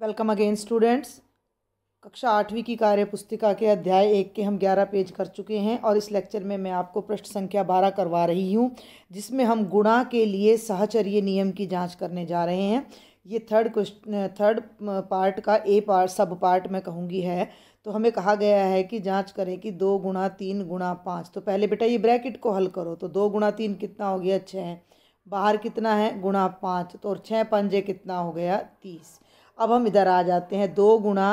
Welcome again students. कक्षा 8वीं की कार्य पुस्तिका के अध्याय 1 के हम 11 पेज कर चुके हैं और इस लेक्चर में मैं आपको पृष्ठ संख्या 12 करवा रही हूं, जिसमें हम गुणा के लिए सहचर्य नियम की जांच करने जा रहे हैं। ये थर्ड पार्ट का सब पार्ट मैं कहूँगी है। तो हमें कहा गया है कि जांच करें कि 2 गुणा 3 गुणा 5। तो पहले बेटा ये ब्रैकेट को हल करो। तो 2 गुणा 3 कितना हो गया 6, बाहर कितना है गुणा 5, तो और 6 पंजे कितना हो गया 30। अब हम इधर आ जाते हैं। 2 गुणा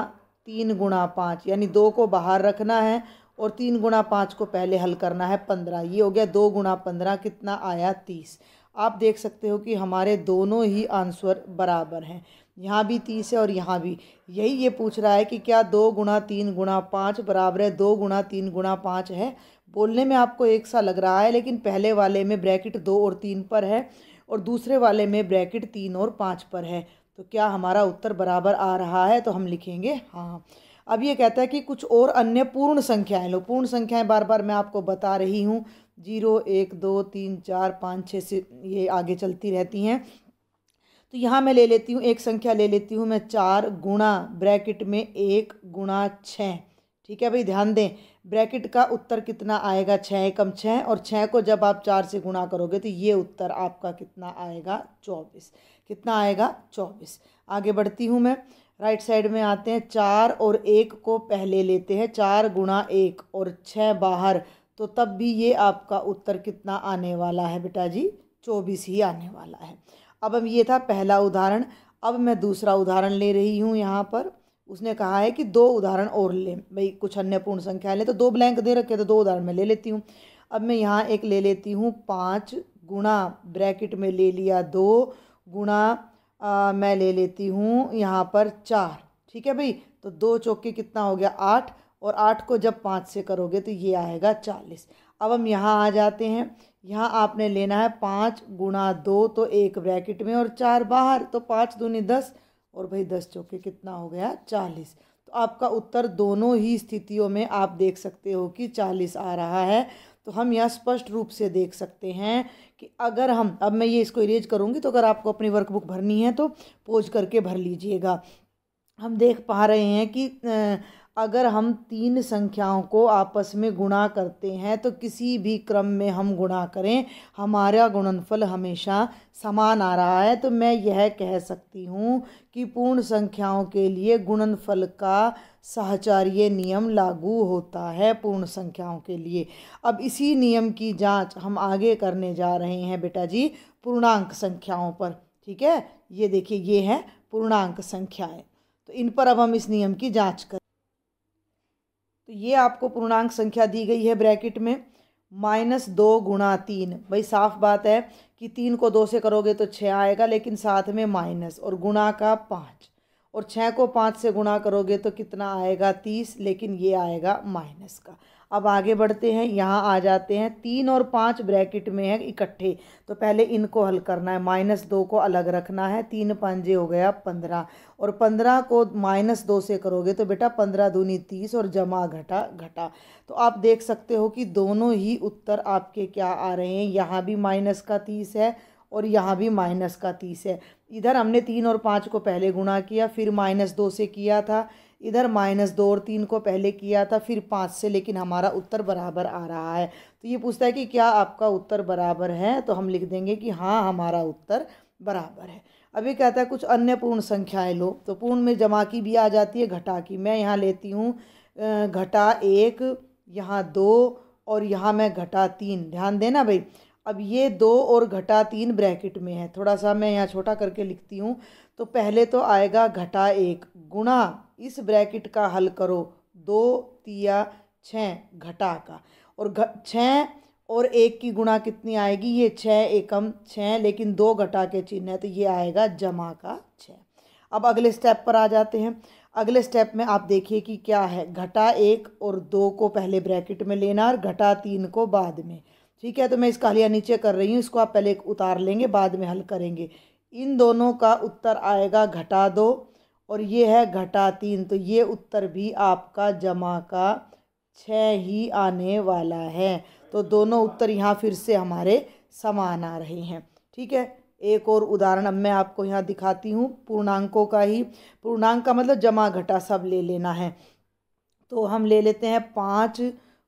3 गुणा 5, यानी 2 को बाहर रखना है और 3 गुणा 5 को पहले हल करना है 15। ये हो गया 2 गुणा 15 कितना आया 30। आप देख सकते हो कि हमारे दोनों ही आंसर बराबर हैं। यहाँ भी 30 है और यहाँ भी। यही ये पूछ रहा है कि क्या 2 गुणा 3 गुणा 5 बराबर है 2 गुणा 3 गुणा 5 है। बोलने में आपको एक सा लग रहा है, लेकिन पहले वाले में ब्रैकेट 2 और 3 पर है और दूसरे वाले में ब्रैकेट 3 और 5 पर है। तो क्या हमारा उत्तर बराबर आ रहा है? तो हम लिखेंगे हाँ। अब ये कहता है कि कुछ और अन्य पूर्ण संख्याएं लो। पूर्ण संख्याएं बार बार मैं आपको बता रही हूँ, 0 1 2 3 4 5 6 से ये आगे चलती रहती हैं। तो यहाँ मैं ले लेती हूँ, एक संख्या ले लेती हूँ मैं 4 गुणा ब्रैकेट में 1 गुणा 6। ठीक है भाई, ध्यान दें ब्रैकेट का उत्तर कितना आएगा 6 एकम 6, और 6 को जब आप 4 से गुणा करोगे तो ये उत्तर आपका कितना आएगा 24। कितना आएगा 24। आगे बढ़ती हूँ मैं, राइट साइड में आते हैं। 4 और 1 को पहले लेते हैं, 4 गुणा 1 और 6 बाहर, तो तब भी ये आपका उत्तर कितना आने वाला है बेटा जी 24 ही आने वाला है। अब ये था पहला उदाहरण। अब मैं दूसरा उदाहरण ले रही हूँ। यहाँ पर उसने कहा है कि 2 उदाहरण और लें। भाई कुछ अन्य पूर्ण संख्या लें, तो 2 ब्लैंक दे रखे, तो 2 उदाहरण मैं ले लेती हूँ। अब मैं यहाँ एक ले लेती हूँ 5 गुणा ब्रैकेट में ले लिया 2 गुणा मैं ले लेती हूँ यहाँ पर 4। ठीक है भाई, तो 2 चौके कितना हो गया 8, और 8 को जब 5 से करोगे तो ये आएगा 40। अब हम यहाँ आ जाते हैं। यहाँ आपने लेना है 5 गुणा 2, तो 1 ब्रैकेट में और 4 बाहर, तो 5 दूनी 10, और भाई 10 चौके कितना हो गया 40। तो आपका उत्तर दोनों ही स्थितियों में आप देख सकते हो कि 40 आ रहा है। तो हम यह स्पष्ट रूप से देख सकते हैं कि अगर हम, अब मैं ये इसको इरेज करूँगी, तो अगर आपको अपनी वर्कबुक भरनी है तो पोज करके भर लीजिएगा। हम देख पा रहे हैं कि अगर हम 3 संख्याओं को आपस में गुणा करते हैं तो किसी भी क्रम में हम गुणा करें, हमारा गुणनफल हमेशा समान आ रहा है। तो मैं यह कह सकती हूँ कि पूर्ण संख्याओं के लिए गुणनफल का सहचार्य नियम लागू होता है पूर्ण संख्याओं के लिए। अब इसी नियम की जांच हम आगे करने जा रहे हैं बेटा जी पूर्णांक संख्याओं पर। ठीक है, ये देखिए ये है पूर्णांक संख्याएं। तो इन पर अब हम इस नियम की जांच करें। तो ये आपको पूर्णांक संख्या दी गई है ब्रैकेट में -2 गुणा 3। भाई साफ बात है कि 3 को 2 से करोगे तो 6 आएगा, लेकिन साथ में माइनस और गुणा का 5, और 6 को 5 से गुणा करोगे तो कितना आएगा 30, लेकिन ये आएगा माइनस का। अब आगे बढ़ते हैं, यहाँ आ जाते हैं। 3 और 5 ब्रैकेट में है इकट्ठे, तो पहले इनको हल करना है। -2 को अलग रखना है, 3 पंजे हो गया 15, और 15 को -2 से करोगे तो बेटा 15 दूनी 30, और जमा घटा घटा। तो आप देख सकते हो कि दोनों ही उत्तर आपके क्या आ रहे हैं, यहाँ भी -30 है और यहाँ भी -30 है। इधर हमने 3 और 5 को पहले गुणा किया, फिर -2 से किया था। इधर -2 और 3 को पहले किया था, फिर 5 से, लेकिन हमारा उत्तर बराबर आ रहा है। तो ये पूछता है कि क्या आपका उत्तर बराबर है, तो हम लिख देंगे कि हाँ हमारा उत्तर बराबर है। अभी कहता है कुछ अन्य पूर्ण संख्याएं लो। तो पूर्ण में जमा की भी आ जाती है, घटा की। मैं यहाँ लेती हूँ घटा 1, यहाँ 2, और यहाँ मैं घटा 3। ध्यान देना भाई। अब ये 2 और घटा 3 ब्रैकेट में है, थोड़ा सा मैं यहाँ छोटा करके लिखती हूँ। तो पहले तो आएगा घटा 1 गुणा, इस ब्रैकेट का हल करो 2 तिया 6 घटा का, और 6 और 1 की गुणा कितनी आएगी, ये 6 एकम 6, लेकिन 2 घटा के चिन्ह है तो ये आएगा जमा का 6। अब अगले स्टेप पर आ जाते हैं। अगले स्टेप में आप देखिए कि क्या है, घटा 1 और 2 को पहले ब्रैकेट में लेना और घटा 3 को बाद में। ठीक है, तो मैं इसका हलिया नीचे कर रही हूँ, इसको आप पहले उतार लेंगे बाद में हल करेंगे। इन दोनों का उत्तर आएगा घटा 2 और ये है घटा 3, तो ये उत्तर भी आपका जमा का 6 ही आने वाला है। तो दोनों उत्तर यहाँ फिर से हमारे समान आ रहे हैं। ठीक है, एक और उदाहरण अब मैं आपको यहाँ दिखाती हूँ, पूर्णांकों का ही। पूर्णांक का मतलब जमा घटा सब ले लेना है। तो हम ले लेते हैं 5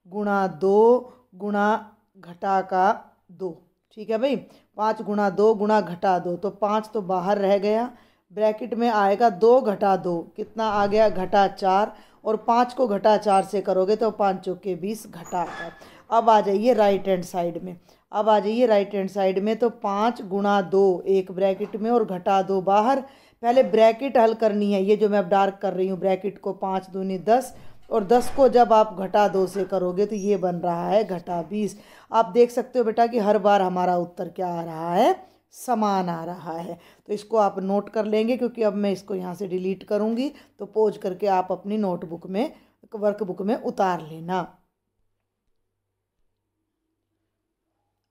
गुणा 2 गुणा घटा का 2। ठीक है भाई, 5 गुणा 2 गुणा घटा 2, तो 5 तो बाहर रह गया, ब्रैकेट में आएगा 2 घटा 2, कितना आ गया घटा 4, और 5 को घटा 4 से करोगे तो 5 चौके 20 घटा 4। अब आ जाइए राइट हैंड साइड में, अब आ जाइए राइट हैंड साइड में। तो 5 गुणा 2 एक ब्रैकेट में और घटा 2 बाहर। पहले ब्रैकेट हल करनी है, ये जो मैं अब डार्क कर रही हूँ ब्रैकेट को, 5 दूनी 10, और 10 को जब आप घटा 2 से करोगे तो ये बन रहा है घटा 20। आप देख सकते हो बेटा कि हर बार हमारा उत्तर क्या आ रहा है, समान आ रहा है। तो इसको आप नोट कर लेंगे, क्योंकि अब मैं इसको यहाँ से डिलीट करूँगी, तो पोज करके आप अपनी नोटबुक में, वर्कबुक में उतार लेना।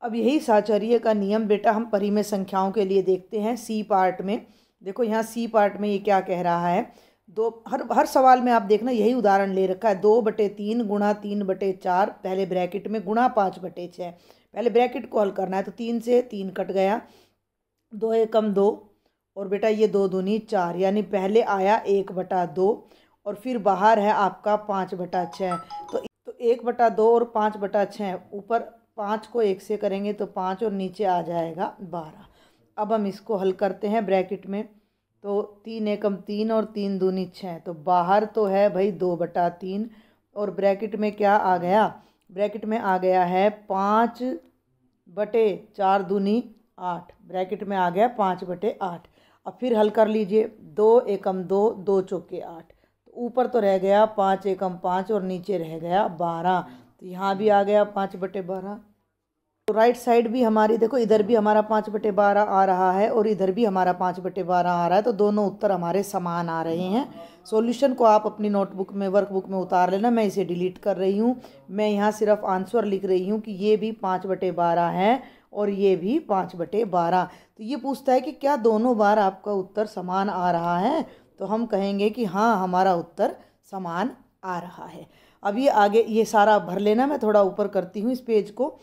अब यही साहचर्य का नियम बेटा हम परिमेय संख्याओं के लिए देखते हैं सी पार्ट में। देखो यहाँ सी पार्ट में ये क्या कह रहा है, दो, हर सवाल में आप देखना यही उदाहरण ले रखा है, 2/3 गुणा 3/4, पहले ब्रैकेट में गुणा 5/6। पहले ब्रैकेट को हल करना है, तो 3 से 3 कट गया, 2 एकम 2, और बेटा ये 2 दूनी 4, यानी पहले आया 1/2 और फिर बाहर है आपका 5/6। तो 1/2 और 5/6, ऊपर 5 को 1 से करेंगे तो 5 और नीचे आ जाएगा 12। अब हम इसको हल करते हैं ब्रैकेट में, तो 3 एकम 3 और 3 दूनी 6, तो बाहर तो है भाई 2/3, और ब्रैकेट में क्या आ गया, ब्रैकेट में आ गया है 5/4 दूनी 8, ब्रैकेट में आ गया 5/8। अब फिर हल कर लीजिए, 2 एकम 2, 2 चौके 8, तो ऊपर तो रह गया 5 एकम 5 और नीचे रह गया 12, तो यहाँ भी आ गया 5/12। तो राइट साइड भी हमारी देखो, इधर भी हमारा 5/12 आ रहा है और इधर भी हमारा 5/12 आ रहा है, तो दोनों उत्तर हमारे समान आ रहे हैं। सॉल्यूशन को आप अपनी नोटबुक में, वर्कबुक में उतार लेना, मैं इसे डिलीट कर रही हूँ। मैं यहाँ सिर्फ आंसर लिख रही हूँ कि ये भी 5/12 है और ये भी 5/12। तो ये पूछता है कि क्या दोनों बार आपका उत्तर समान आ रहा है, तो हम कहेंगे कि हाँ, हमारा उत्तर समान आ रहा है। अब ये आगे ये सारा भर लेना, मैं थोड़ा ऊपर करती हूँ इस पेज को।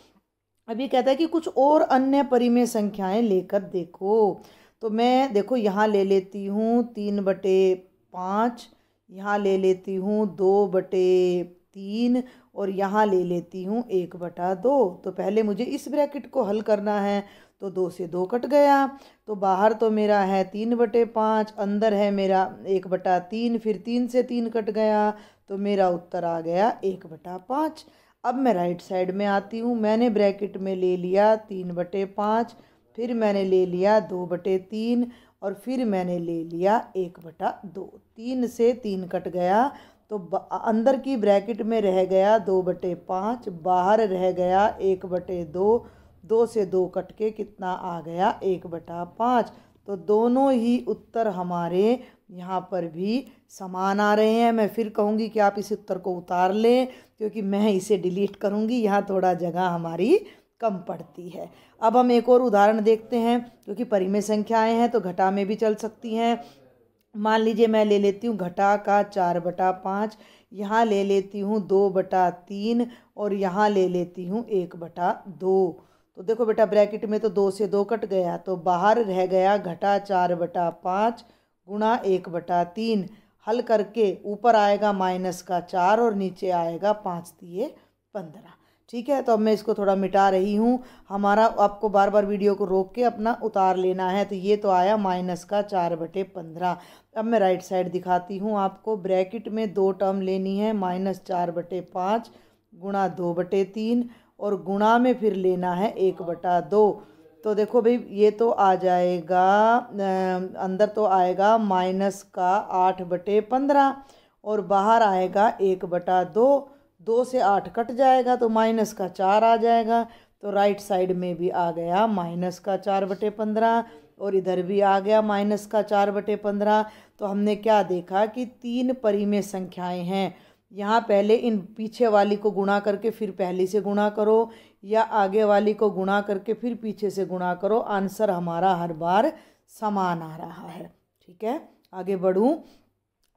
अब ये कहता है कि कुछ और अन्य परिमेय संख्याएं लेकर देखो। तो मैं देखो यहाँ ले लेती हूँ 3/5, यहाँ ले लेती हूँ 2/3 और यहाँ ले लेती हूँ 1/2। तो पहले मुझे इस ब्रैकेट को हल करना है, तो 2 से 2 कट गया, तो बाहर तो मेरा है 3/5, अंदर है मेरा 1/3, फिर 3 से 3 कट गया, तो मेरा उत्तर आ गया 1/5। अब मैं राइट साइड में आती हूँ, मैंने ब्रैकेट में ले लिया 3/5, फिर मैंने ले लिया 2/3 और फिर मैंने ले लिया 1/2। 3 से 3 कट गया, तो अंदर की ब्रैकेट में रह गया 2/5, बाहर रह गया 1/2, 2 से 2 कट के कितना आ गया 1/5। तो दोनों ही उत्तर हमारे यहाँ पर भी समान आ रहे हैं। मैं फिर कहूँगी कि आप इस उत्तर को उतार लें, क्योंकि मैं इसे डिलीट करूँगी, यहाँ थोड़ा जगह हमारी कम पड़ती है। अब हम एक और उदाहरण देखते हैं, क्योंकि परिमेय संख्याएं हैं तो घटा में भी चल सकती हैं। मान लीजिए मैं ले लेती हूँ घटा का 4/5, यहाँ ले लेती हूँ 2/3 और यहाँ ले लेती हूँ 1/2। तो देखो बेटा ब्रैकेट में तो 2 से 2 कट गया, तो बाहर रह गया घटा 4/5 गुणा 1/3। हल करके ऊपर आएगा -4 और नीचे आएगा 5×3=15। ठीक है, तो अब मैं इसको थोड़ा मिटा रही हूँ। हमारा आपको बार बार वीडियो को रोक के अपना उतार लेना है। तो ये तो आया -4/15। अब मैं राइट साइड दिखाती हूँ आपको। ब्रैकेट में 2 टर्म लेनी है, -4/5 गुणा 2/3 और गुणा में फिर लेना है 1/2। तो देखो भाई ये तो आ जाएगा, अंदर तो आएगा -8/15 और बाहर आएगा 1/2। 2 से 8 कट जाएगा तो -4 आ जाएगा। तो राइट साइड में भी आ गया -4/15 और इधर भी आ गया -4/15। तो हमने क्या देखा कि 3 परिमेय संख्याएं हैं। यहाँ पहले इन पीछे वाली को गुणा करके फिर पहली से गुणा करो, या आगे वाली को गुणा करके फिर पीछे से गुणा करो, आंसर हमारा हर बार समान आ रहा है। ठीक है, आगे बढ़ूँ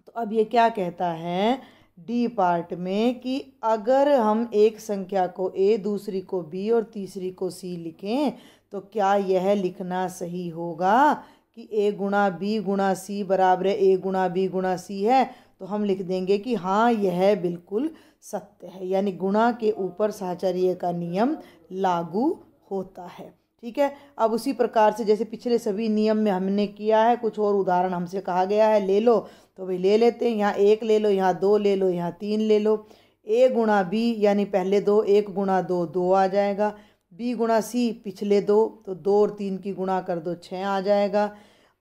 तो अब ये क्या कहता है डी पार्ट में कि अगर हम एक संख्या को ए, दूसरी को बी और तीसरी को सी लिखें तो क्या यह लिखना सही होगा कि ए गुणा बी गुणा सी बराबर है ए गुणा बी गुणा सी है? तो हम लिख देंगे कि हाँ, यह बिल्कुल सत्य है, यानी गुणा के ऊपर साहचर्य का नियम लागू होता है। ठीक है। अब उसी प्रकार से जैसे पिछले सभी नियम में हमने किया है, कुछ और उदाहरण हमसे कहा गया है ले लो, तो भाई ले लेते हैं। यहाँ 1 ले लो, यहाँ 2 ले लो, यहाँ 3 ले लो। ए गुणा बी यानी पहले 2, 1 गुणा 2 2 आ जाएगा। बी गुणा सी पिछले 2, तो 2 और 3 की गुणा कर दो 6 आ जाएगा।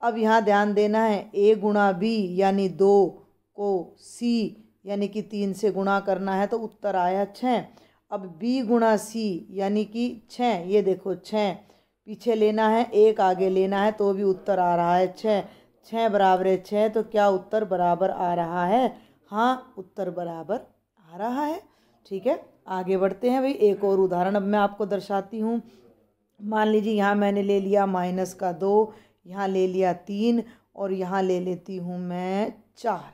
अब यहाँ ध्यान देना है, ए गुणा बी यानी 2 को सी यानी कि 3 से गुणा करना है, तो उत्तर आया 6। अब बी गुणा सी यानी कि 6, ये देखो 6 पीछे लेना है, 1 आगे लेना है, तो भी उत्तर आ रहा है 6। 6 बराबर है 6, तो क्या उत्तर बराबर आ रहा है? हाँ, उत्तर बराबर आ रहा है। ठीक है, आगे बढ़ते हैं भाई। एक और उदाहरण अब मैं आपको दर्शाती हूँ। मान लीजिए यहाँ मैंने ले लिया -2, यहाँ ले लिया 3 और यहाँ ले लेती हूँ मैं 4।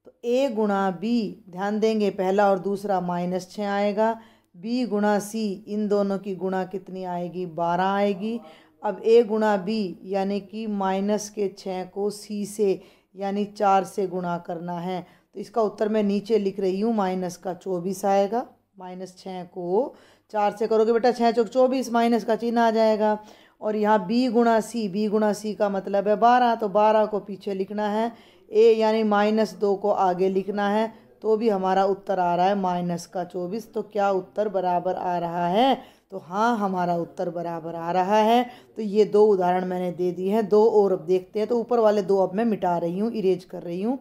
तो ए गुणा बी, ध्यान देंगे पहला और दूसरा -6 आएगा। बी गुणा सी, इन दोनों की गुणा कितनी आएगी? 12 आएगी। अब ए गुणा बी यानी कि -6 को सी से यानी 4 से गुणा करना है, तो इसका उत्तर मैं नीचे लिख रही हूँ, -24 आएगा। -6 को 4 से करोगे बेटा 6 चौक 24, माइनस का चिन्ह आ जाएगा। और यहाँ बी गुणा सी का मतलब है 12, तो 12 को पीछे लिखना है, ए यानी -2 को आगे लिखना है, तो भी हमारा उत्तर आ रहा है -24। तो क्या उत्तर बराबर आ रहा है? तो हाँ, हमारा उत्तर बराबर आ रहा है। तो ये 2 उदाहरण मैंने दे दिए हैं। 2 और अब देखते हैं। तो ऊपर वाले 2 अब मैं मिटा रही हूँ, इरेज कर रही हूँ।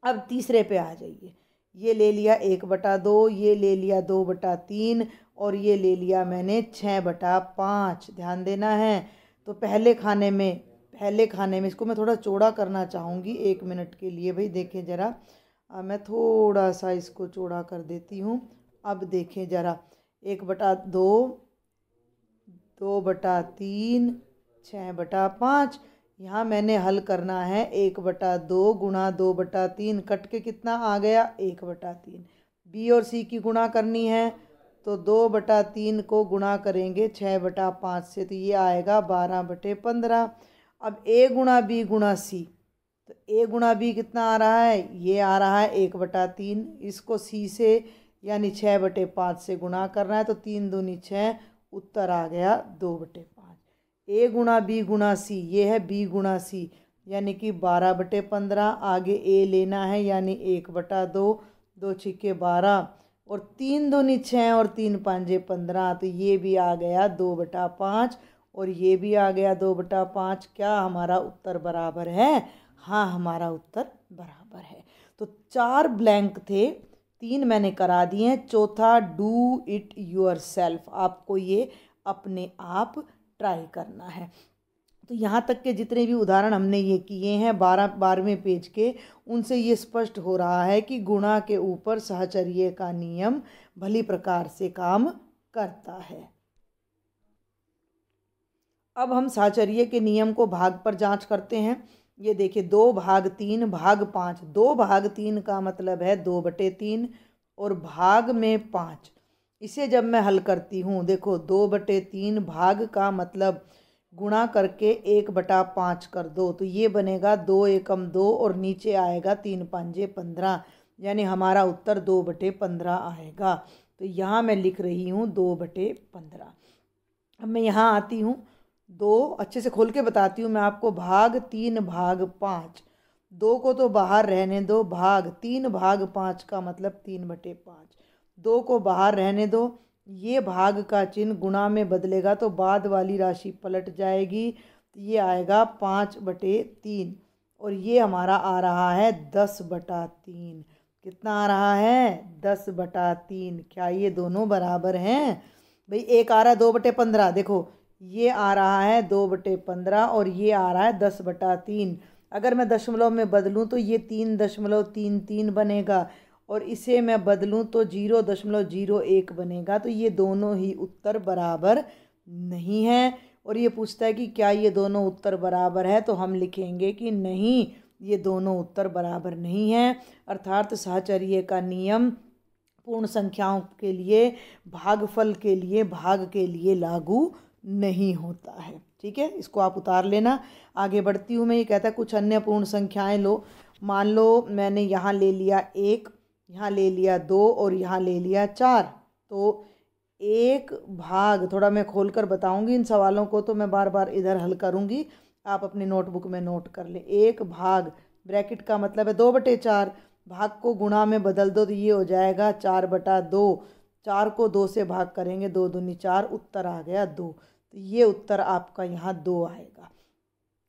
अब तीसरे पे आ जाइए। ये ले लिया 1/2, ये ले लिया 2/3 और ये ले लिया मैंने 6/5। ध्यान देना है। तो पहले खाने में इसको मैं थोड़ा चौड़ा करना चाहूँगी 1 मिनट के लिए। भाई देखें ज़रा, मैं थोड़ा सा इसको चौड़ा कर देती हूँ। अब देखें ज़रा, 1/2, 2/3, 6/5। यहाँ मैंने हल करना है 1/2 गुणा 2/3, कट के कितना आ गया? 1/3। बी और सी की गुणा करनी है, तो 2/3 को गुणा करेंगे 6/5 से, तो ये आएगा 12/15। अब ए गुणा बी गुणा सी, तो ए गुणा बी कितना आ रहा है? ये आ रहा है 1/3। इसको सी से यानी 6/5 से गुणा करना है, तो 3 दूनी 6, उत्तर आ गया 2/5। ए गुणा बी गुणा सी, ये है बी गुणा सी यानी कि 12/15। आगे ए लेना है यानी 1/2, 2 छिक्के 12 और 3 दूनी 6 और 3 पंजे 15, तो ये भी आ गया 2/5 और ये भी आ गया 2/5। क्या हमारा उत्तर बराबर है? हाँ, हमारा उत्तर बराबर है। तो 4 ब्लैंक थे, 3 मैंने करा दिए हैं, चौथा डू इट योरसेल्फ, आपको ये अपने आप ट्राई करना है। तो यहाँ तक के जितने भी उदाहरण हमने ये किए हैं 12वें पेज के, उनसे ये स्पष्ट हो रहा है कि गुणा के ऊपर साहचर्य का नियम भली प्रकार से काम करता है। अब हम साहचर्य के नियम को भाग पर जांच करते हैं। ये देखिए 2/3 भाग 5, 2/3 का मतलब है 2/3 और भाग में 5। इसे जब मैं हल करती हूँ, देखो 2/3 भाग का मतलब गुणा करके 1/5 कर दो, तो ये बनेगा 2 एकम 2 और नीचे आएगा 3 पंजे 15, यानी हमारा उत्तर 2/15 आएगा। तो यहाँ मैं लिख रही हूँ 2/15। अब मैं यहाँ आती हूँ, 2 अच्छे से खोल के बताती हूँ मैं आपको, भाग 3 भाग 5, 2 को तो बाहर रहने दो, भाग 3 भाग 5 का मतलब 3/5, 2 को बाहर रहने दो, ये भाग का चिन्ह गुणा में बदलेगा तो बाद वाली राशि पलट जाएगी, तो ये आएगा 5/3 और ये हमारा आ रहा है 10/3। कितना आ रहा है? 10/3। क्या ये दोनों बराबर हैं? भाई एक आ रहा है 2/15, देखो ये आ रहा है 2/15 और ये आ रहा है 10/3। अगर मैं दशमलव में बदलूं तो ये 3.33 बनेगा और इसे मैं बदलूं तो 0.01 बनेगा। तो ये दोनों ही उत्तर बराबर नहीं है। और ये पूछता है कि क्या ये दोनों उत्तर बराबर है, तो हम लिखेंगे कि नहीं, ये दोनों उत्तर बराबर नहीं हैं। अर्थात साहचर्य का नियम पूर्ण संख्याओं के लिए, भागफल के लिए, भाग के लिए लागू नहीं होता है। ठीक है, इसको आप उतार लेना। आगे बढ़ती हूँ मैं। ये कहता है कुछ अन्य पूर्ण संख्याएं लो। मान लो मैंने यहाँ ले लिया 1, यहाँ ले लिया 2 और यहाँ ले लिया 4। तो 1 भाग, थोड़ा मैं खोल कर बताऊँगी इन सवालों को, तो मैं बार बार इधर हल करूँगी, आप अपनी नोटबुक में नोट कर लें। 1 भाग, ब्रैकेट का मतलब है 2/4, भाग को गुणा में बदल दो तो ये हो जाएगा 4/2। 4 को 2 से भाग करेंगे, 2 दूनी 4, उत्तर आ गया 2। तो ये उत्तर आपका यहाँ 2 आएगा।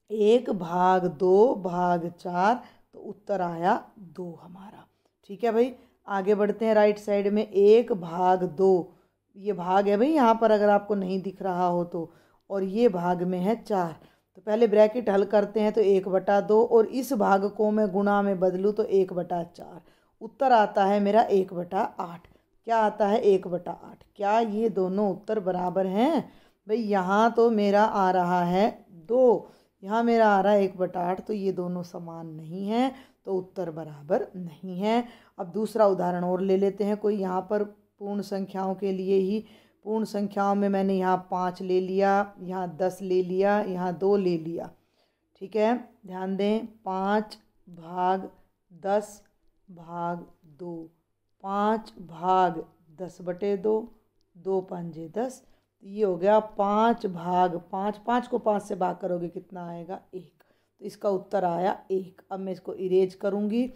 1 भाग 2 भाग 4, तो उत्तर आया 2 हमारा। ठीक है भाई, आगे बढ़ते हैं राइट साइड में। 1 भाग 2, ये भाग है भाई यहाँ पर, अगर आपको नहीं दिख रहा हो तो, और ये भाग में है 4। तो पहले ब्रैकेट हल करते हैं, तो 1/2, और इस भाग को मैं गुणा में बदलूँ तो 1/4, उत्तर आता है मेरा 1/8। क्या आता है? 1/8। क्या ये दोनों उत्तर बराबर हैं? भाई यहाँ तो मेरा आ रहा है 2, यहाँ मेरा आ रहा है 1/8, तो ये दोनों समान नहीं हैं, तो उत्तर बराबर नहीं है। अब दूसरा उदाहरण और ले लेते हैं कोई, यहाँ पर पूर्ण संख्याओं के लिए ही। पूर्ण संख्याओं में मैंने यहाँ 5 ले लिया, यहाँ 10 ले लिया, यहाँ 2 ले लिया। ठीक है, ध्यान दें, 5 भाग 10 भाग 2, 5 भाग 10/2, 2 पंजे 10, ये हो गया 5 भाग 5। 5 को 5 से भाग करोगे कितना आएगा? 1। तो इसका उत्तर आया 1। अब मैं इसको इरेज करूँगी,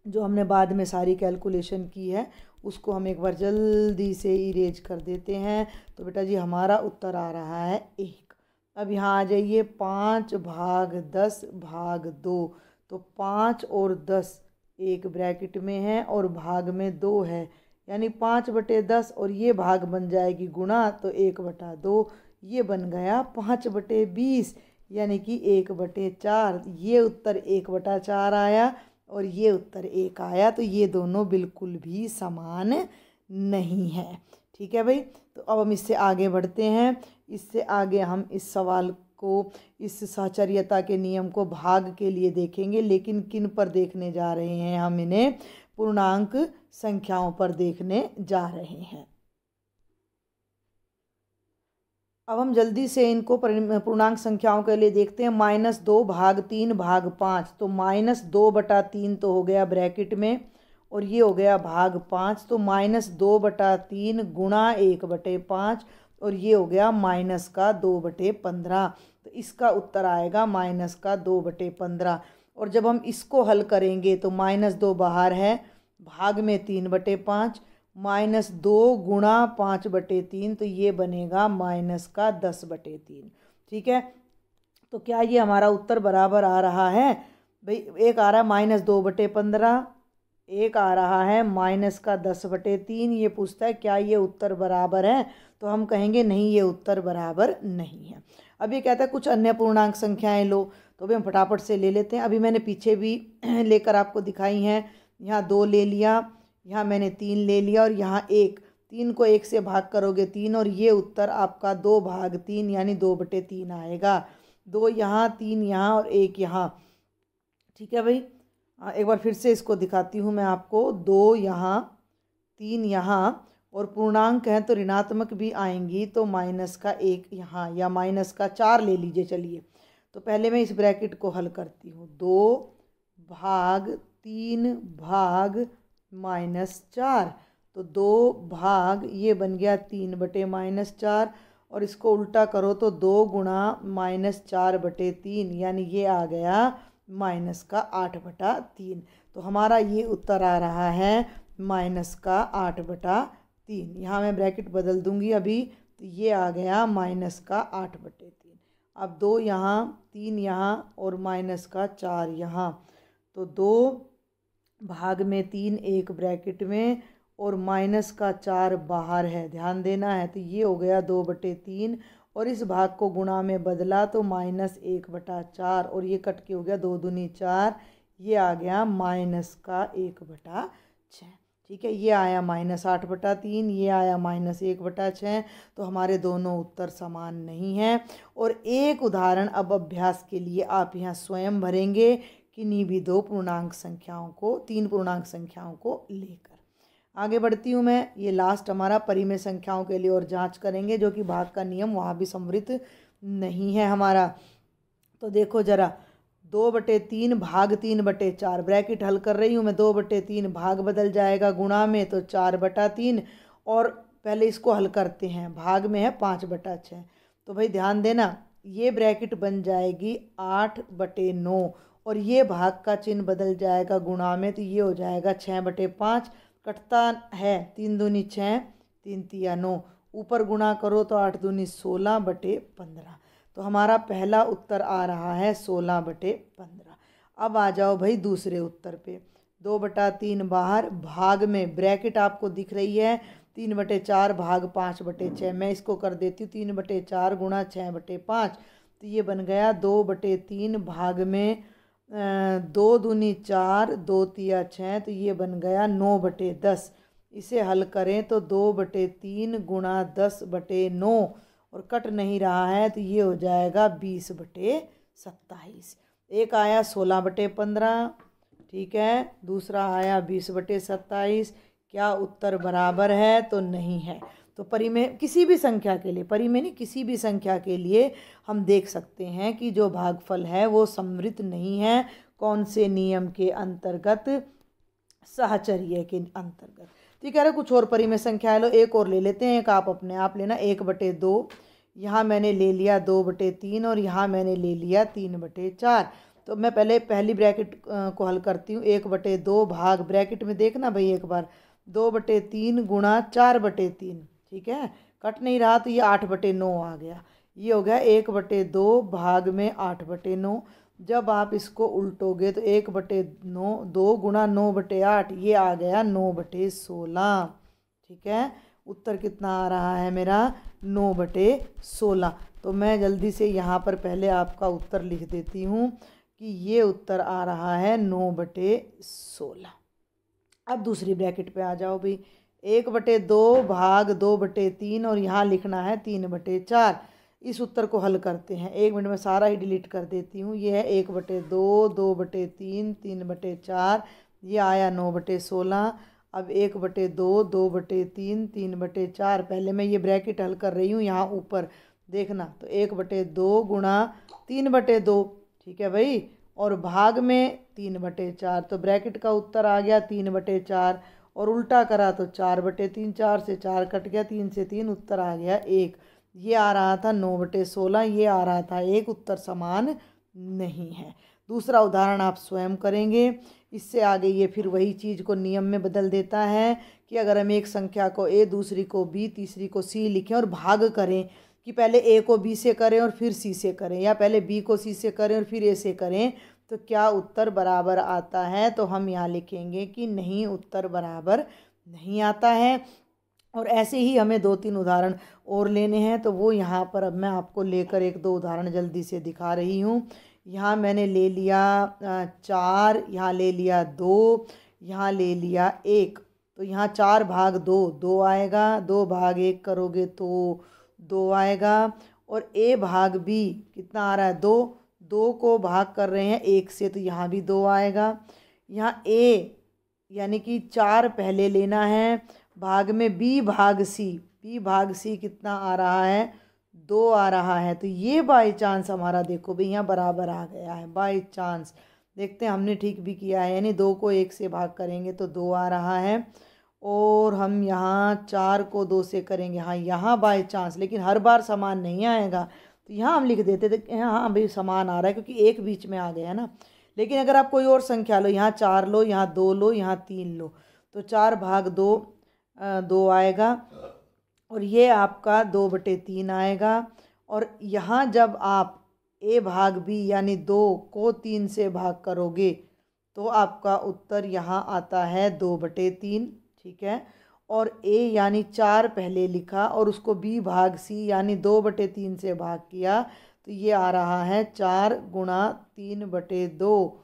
जो हमने बाद में सारी कैलकुलेशन की है उसको हम एक बार जल्दी से इरेज कर देते हैं। तो बेटा जी हमारा उत्तर आ रहा है 1। अब यहाँ आ जाइए, 5 भाग 10 भाग 2, तो 5 और 10 एक ब्रैकेट में है और भाग में 2 है, यानी 5/10, और ये भाग बन जाएगी गुणा, तो 1/2, ये बन गया 5/20, यानी कि 1/4। ये उत्तर 1/4 आया और ये उत्तर 1 आया। तो ये दोनों बिल्कुल भी समान नहीं है। ठीक है भाई, तो अब हम इससे आगे बढ़ते हैं। इससे आगे हम इस सवाल को, इस साहचर्यता के नियम को भाग के लिए देखेंगे, लेकिन किन पर देखने जा रहे हैं? हम इन्हें पूर्णांक संख्याओं पर देखने जा रहे हैं। अब हम जल्दी से इनको पूर्णांक संख्याओं के लिए देखते हैं। -2 भाग 3 भाग 5, तो -2/3 तो हो गया ब्रैकेट में, और ये हो गया भाग 5, तो -2/3 गुणा 1/5, और ये हो गया -2/15। तो इसका उत्तर आएगा -2/15। और जब हम इसको हल करेंगे तो -2 बाहर है, भाग में 3/5, -2 गुणा 5/3, तो ये बनेगा -10/3। ठीक है, तो क्या ये हमारा उत्तर बराबर आ रहा है? भाई एक आ रहा है -2/15, एक आ रहा है -10/3। ये पूछता है क्या ये उत्तर बराबर है? तो हम कहेंगे नहीं, ये उत्तर बराबर नहीं है। अब ये कहता है कुछ अन्य पूर्णांक संख्याएं लो, तो भी हम फटाफट से ले लेते हैं। अभी मैंने पीछे भी लेकर आपको दिखाई हैं। यहाँ 2 ले लिया, यहाँ मैंने 3 ले लिया, और यहाँ 1। 3 को 1 से भाग करोगे 3, और ये उत्तर आपका 2 भाग 3 यानी 2/3 आएगा। 2 यहाँ, 3 यहाँ और 1 यहाँ। ठीक है भाई, एक बार फिर से इसको दिखाती हूँ मैं आपको। 2 यहाँ, 3 यहाँ, और पूर्णांक हैं तो ऋणात्मक भी आएंगी, तो -1 यहाँ, या -4 ले लीजिए। चलिए, तो पहले मैं इस ब्रैकेट को हल करती हूँ। 2 भाग 3 भाग -4, तो 2 भाग, ये बन गया 3/-4, और इसको उल्टा करो तो 2 गुणा -4/3, यानी ये आ गया -8/3। तो हमारा ये उत्तर आ रहा है -8/3। यहाँ मैं ब्रैकेट बदल दूंगी अभी, तो ये आ गया -8/3। अब 2 यहाँ, 3 यहाँ और -4 यहाँ, तो 2 भाग में 3 एक ब्रैकेट में और -4 बाहर है, ध्यान देना है। तो ये हो गया 2/3, और इस भाग को गुणा में बदला तो -1/4, और ये कट के हो गया 2 दूनी 4, ये आ गया -1/6। ठीक है, ये आया -8/3, ये आया -1/6। तो हमारे दोनों उत्तर समान नहीं हैं। और एक उदाहरण अब अभ्यास के लिए आप यहाँ स्वयं भरेंगे, किन्हीं भी 2 पूर्णांक संख्याओं को, 3 पूर्णांक संख्याओं को लेकर। आगे बढ़ती हूँ मैं। ये लास्ट हमारा परिमेय संख्याओं के लिए और जांच करेंगे, जो कि भाग का नियम वहाँ भी समृद्ध नहीं है हमारा। तो देखो ज़रा, 2/3 भाग 3/4, ब्रैकेट हल कर रही हूँ मैं। 2/3 भाग बदल जाएगा गुणा में तो 4/3, और पहले इसको हल करते हैं। भाग में है 5/6, तो भाई ध्यान देना, ये ब्रैकेट बन जाएगी 8/9, और ये भाग का चिन्ह बदल जाएगा गुणा में, तो ये हो जाएगा 6/5। कटता है 3 दूनी 6, 3 तिया 9, ऊपर गुणा करो तो 8 दूनी 16/15। तो हमारा पहला उत्तर आ रहा है 16/15। अब आ जाओ भाई दूसरे उत्तर पे। 2/3 बाहर, भाग में ब्रैकेट आपको दिख रही है 3/4 भाग 5/6। मैं इसको कर देती हूँ 3/4 गुणा 6/5, तो ये बन गया 2/3 भाग में 2 दूनी 4, 2 तिया 6, तो ये बन गया 9/10। इसे हल करें तो 2/3 गुणा 10/9, और कट नहीं रहा है, तो ये हो जाएगा 20/27। एक आया 16/15, ठीक है, दूसरा आया 20/27। क्या उत्तर बराबर है? तो नहीं है। तो परिमेय किसी भी संख्या के लिए, परिमेय नहीं, किसी भी संख्या के लिए हम देख सकते हैं कि जो भागफल है वो समृद्ध नहीं है। कौन से नियम के अंतर्गत? साहचर्य के अंतर्गत। तो ये कह रहे कुछ और परिमेय संख्या लो, एक और ले लेते हैं। एक आप अपने आप लेना, 1/2, यहाँ मैंने ले लिया 2/3, और यहाँ मैंने ले लिया 3/4। तो मैं पहले पहली ब्रैकेट को हल करती हूँ। 1/2 भाग, ब्रैकेट में देखना भाई एक बार, 2/3 गुणा 4/3, ठीक है, कट नहीं रहा, तो ये 8/9 आ गया। ये हो गया 1/2 भाग में 8/9। जब आप इसको उल्टोगे तो 1/9, 2 गुणा 9/8, ये आ गया 9/16, ठीक है। उत्तर कितना आ रहा है मेरा? 9/16। तो मैं जल्दी से यहाँ पर पहले आपका उत्तर लिख देती हूँ कि ये उत्तर आ रहा है 9/16। अब दूसरी ब्रैकेट पे आ जाओ भाई। 1/2 भाग 2/3, और यहाँ लिखना है 3/4। इस उत्तर को हल करते हैं। 1 मिनट में सारा ही डिलीट कर देती हूँ। ये है 1/2, 2/3, 3/4, ये आया 9/16। अब 1/2, 2/3, 3/4, पहले मैं ये ब्रैकेट हल कर रही हूँ यहाँ ऊपर देखना, तो 1/2 गुणा 3/2, ठीक है भाई, और भाग में 3/4, तो ब्रैकेट का उत्तर आ गया 3/4, और उल्टा करा तो 4/3, 4 से 4 कट गया, 3 से 3, उत्तर आ गया 1। ये आ रहा था 9/16, ये आ रहा था 1। उत्तर समान नहीं है। दूसरा उदाहरण आप स्वयं करेंगे। इससे आगे ये फिर वही चीज़ को नियम में बदल देता है कि अगर हम एक संख्या को ए, दूसरी को बी, तीसरी को सी लिखें और भाग करें, कि पहले ए को बी से करें और फिर सी से करें, या पहले बी को सी से करें और फिर ए से करें, तो क्या उत्तर बराबर आता है? तो हम यहाँ लिखेंगे कि नहीं, उत्तर बराबर नहीं आता है। और ऐसे ही हमें 2-3 उदाहरण और लेने हैं, तो वो यहाँ पर अब मैं आपको लेकर 1-2 उदाहरण जल्दी से दिखा रही हूँ। यहाँ मैंने ले लिया 4, यहाँ ले लिया 2, यहाँ ले लिया 1। तो यहाँ 4 भाग 2, 2 आएगा, 2 भाग 1 करोगे तो 2 आएगा, और ए भाग बी कितना आ रहा है? 2। 2 को भाग कर रहे हैं 1 से, तो यहाँ भी 2 आएगा। यहाँ ए यानी कि 4 पहले लेना है, भाग में बी भाग सी, बी भाग सी कितना आ रहा है? 2 आ रहा है। तो ये बाई चांस हमारा देखो भाई यहाँ बराबर आ गया है, बाई चांस। देखते हैं हमने ठीक भी किया है, यानी 2 को 1 से भाग करेंगे तो 2 आ रहा है, और हम यहाँ 4 को 2 से करेंगे, हाँ यहाँ बाई चांस, लेकिन हर बार समान नहीं आएगा, तो यहाँ हम लिख देते थे हाँ भाई समान आ रहा है, क्योंकि एक बीच में आ गया ना। लेकिन अगर आप कोई और संख्या लो, यहाँ 4 लो, यहाँ 2 लो, यहाँ 3 लो, तो 4 भाग 2 2 आएगा, और ये आपका 2/3 आएगा। और यहाँ जब आप ए भाग बी यानी 2 को 3 से भाग करोगे तो आपका उत्तर यहाँ आता है 2/3, ठीक है। और ए यानी 4 पहले लिखा और उसको बी भाग सी यानी 2/3 से भाग किया, तो ये आ रहा है 4 गुणा 3/2,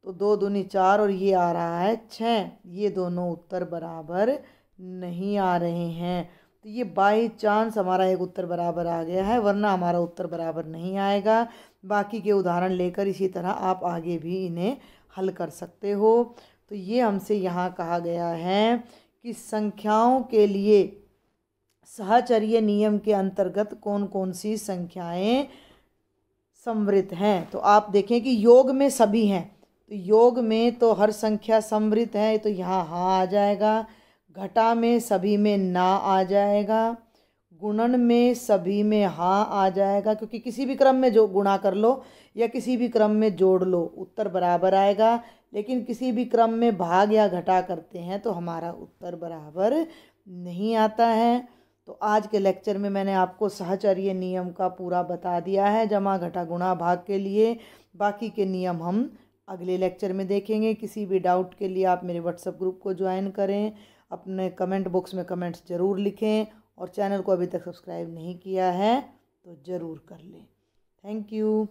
तो 2 दूनी 4, और ये आ रहा है 6। ये दोनों उत्तर बराबर नहीं आ रहे हैं। तो ये बाई चांस हमारा एक उत्तर बराबर आ गया है, वरना हमारा उत्तर बराबर नहीं आएगा। बाकी के उदाहरण लेकर इसी तरह आप आगे भी इन्हें हल कर सकते हो। तो ये हमसे यहाँ कहा गया है कि संख्याओं के लिए सहचर्य नियम के अंतर्गत कौन कौन सी संख्याएं समृत हैं। तो आप देखें कि योग में सभी हैं, तो योग में तो हर संख्या समृत है, तो यहाँ हाँ आ जाएगा। घटा में सभी में ना आ जाएगा। गुणन में सभी में हाँ आ जाएगा, क्योंकि किसी भी क्रम में जो गुणा कर लो या किसी भी क्रम में जोड़ लो उत्तर बराबर आएगा। लेकिन किसी भी क्रम में भाग या घटा करते हैं तो हमारा उत्तर बराबर नहीं आता है। तो आज के लेक्चर में मैंने आपको सहचर्य नियम का पूरा बता दिया है, जमा घटा गुणा भाग के लिए। बाकी के नियम हम अगले लेक्चर में देखेंगे। किसी भी डाउट के लिए आप मेरे व्हाट्सएप ग्रुप को ज्वाइन करें। अपने कमेंट बॉक्स में कमेंट्स ज़रूर लिखें, और चैनल को अभी तक सब्सक्राइब नहीं किया है तो ज़रूर कर लें। Thank you.